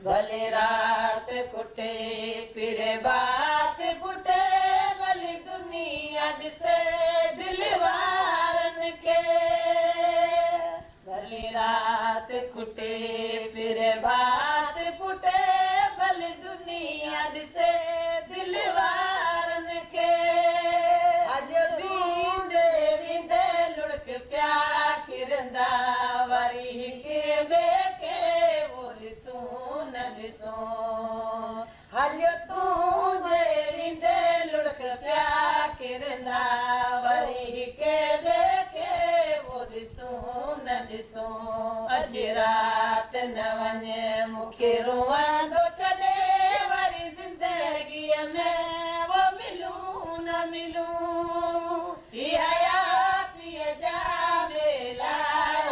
भले रात कुटे फिरे बात कुटे भली दुनिया जिसे दिलवारन के भली रात कुटे फिरे बात कुटे भली दुनिया जिसे दिलवारन के अज बींदे बींदे लुढ़क प्या किरंदा वरी के बेके हलियो तूं जे विंदे लुढ़क प्या किरंदा वरी के बेके वो ॾिसूं न ॾिसूं अज रात न वञे मूंखे रोवंदो छॾे वरी ज़िंदगीअ में वो मिलूं न मिलूं हयातीअ जा मेला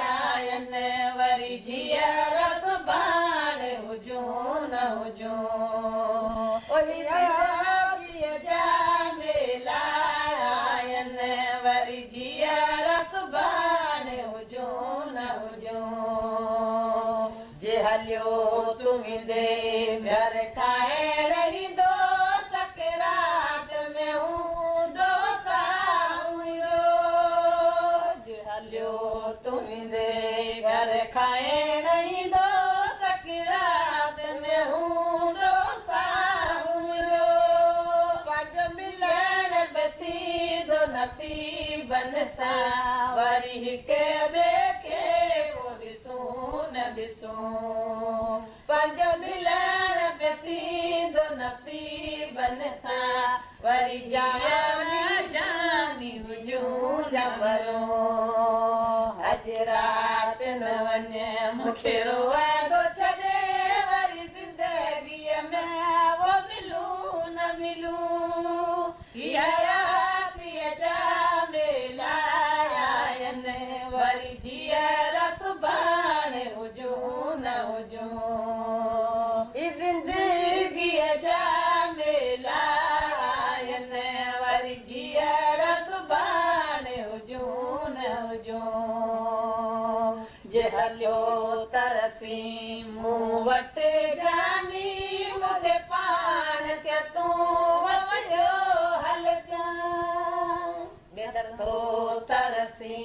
आयनि वरी जीअर सुभाण हुजूं न हुजूं हयातीअ जा मेला आयनि वरी जीअर सुभाण हुजूं न हुजूं जे हलियो तूं वेंदे घर खाइण ईंदो सकरात में हूंदो साहुयो जे हलियो तूं वेंदे घर खाइण ईंदो सकरात में हूंदो साहुयो पंहिंजो मिलण बि थींदो नसीबनि सां वरी हिक ॿिए खे ॾिसूं न ॾिसूं पंहिंजो मिलण बि थींदो नसीबनि सां वरी जानी हुजूं न मरूं अॼु राति न वञे मूंखे रोवंदो छॾे वरी ज़िंदगीअ में वो मिलूं न मिलूं हयातीअ जा मेला आयनि वरी जीअर सुभाण हुजूं न हुजूं ज़िंदगीअ जा मेला आयनि वरी जीअर सुभाण हुजूं न हुजूं जे हलियो तरसी मूं वटि जानी मूंखे पाण से तूं वञो हलजां थो तरसी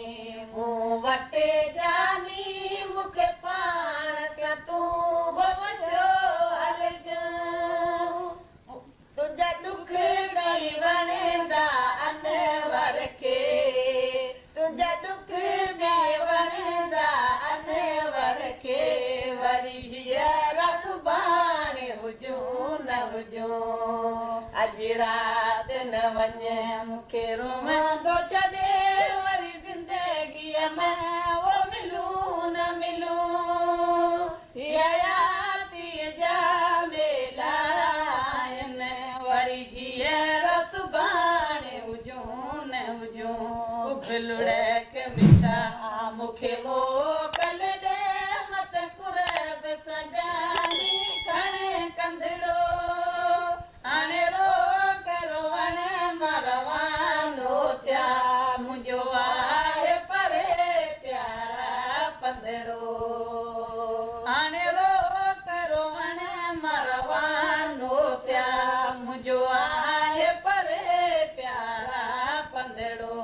मूं वटि जानी मूंखे पाण से तूं वञो हलजां तुंहिंजा ॾुख ॾेई वणंदा अनवर खे तुंहिंजा ॾुख ॾेई वणंदा अनवर खे वरी जीअर सुभाण हुजूं न हुजूं अॼु राति न वञे मूंखे रोवंदो छॾे वरी ज़िंदगीअ में वो मिलूं न मिलूं हयातीअ जा मेला आयनि वरी जीअर सुभाण हुजूं न हुजूं लुढ़क मिठा मूंखे मोकल ॾे मत कुरब सजानी खणे कंदड़ो हाणे रोक रोवण मां रवानो थिया मुंहिंजो आहे परे प्यारा पंदड़ो हाणे रोक रोवण मां रवानो थिया मुंहिंजो आहे परे प्यारा पंदड़ो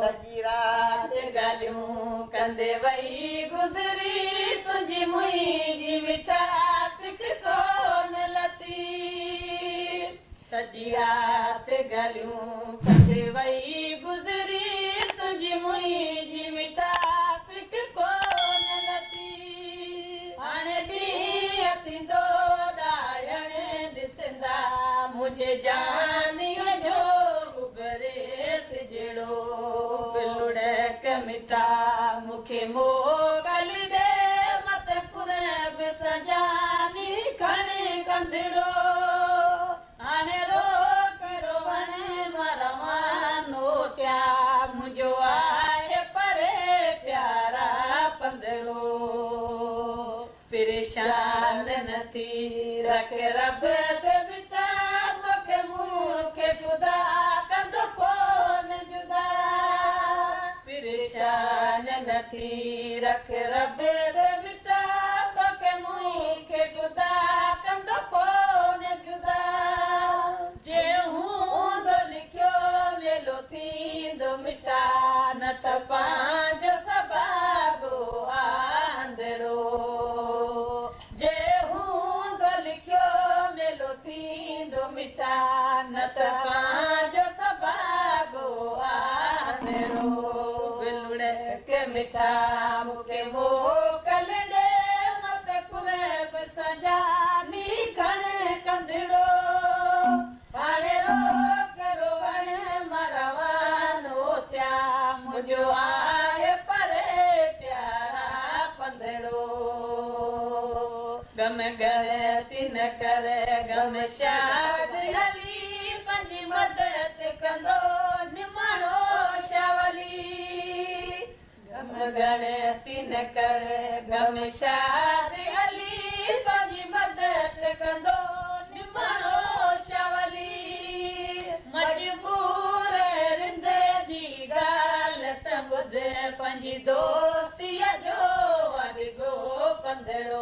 सॼी राति ॻाल्हियूं कंदे वई गुज़री तुंहिंजी मुंहिंजी मिठास कोन लथी सॼी राति ॻाल्हियूं कंदे वई गुज़री तुंहिंजी मुंहिंजी मिठास कोन लथी हाणे ॾींहुं थींदो ॾायण ॾिसंदा मुंहिंजे जानीअ जो उभरे सिजड़ो लुढ़क मिठा मूंखे मोकल ॾे मत कुरब सजानी खणे कंदड़ो हाणे रो थी रख रब दे मिटा तोखे मूंखे जुदा कंदो कोन जुदा जे हूंदो लिखियो मेलो थींदो मिटा न त पंहिंजो सबाबो आंदड़ो जे हूंदो लिखियो मेलो थींदो मिटा न त पंहिंजो सबाबो आंदड़ो बिलुड़ के मिठा मूंखे मोकल ॾे मत कुरब सजा नी खण कंदड़ो हाणे रोक रोवण मरवानो थिया मुंहिंजो आहे परे प्यारा पंदड़ो गम गलती न कर गम शाद हली पंहिंजी मदद कंदो निमाणो शावली गम गणती न कर गम शाद हली पंहिंजी मदद कंदो निमाणो शावली मजबूर रिंद जी ॻाल्हि त ॿुध पंहिंजी दोस्तीअ जो वॾो पंदड़ो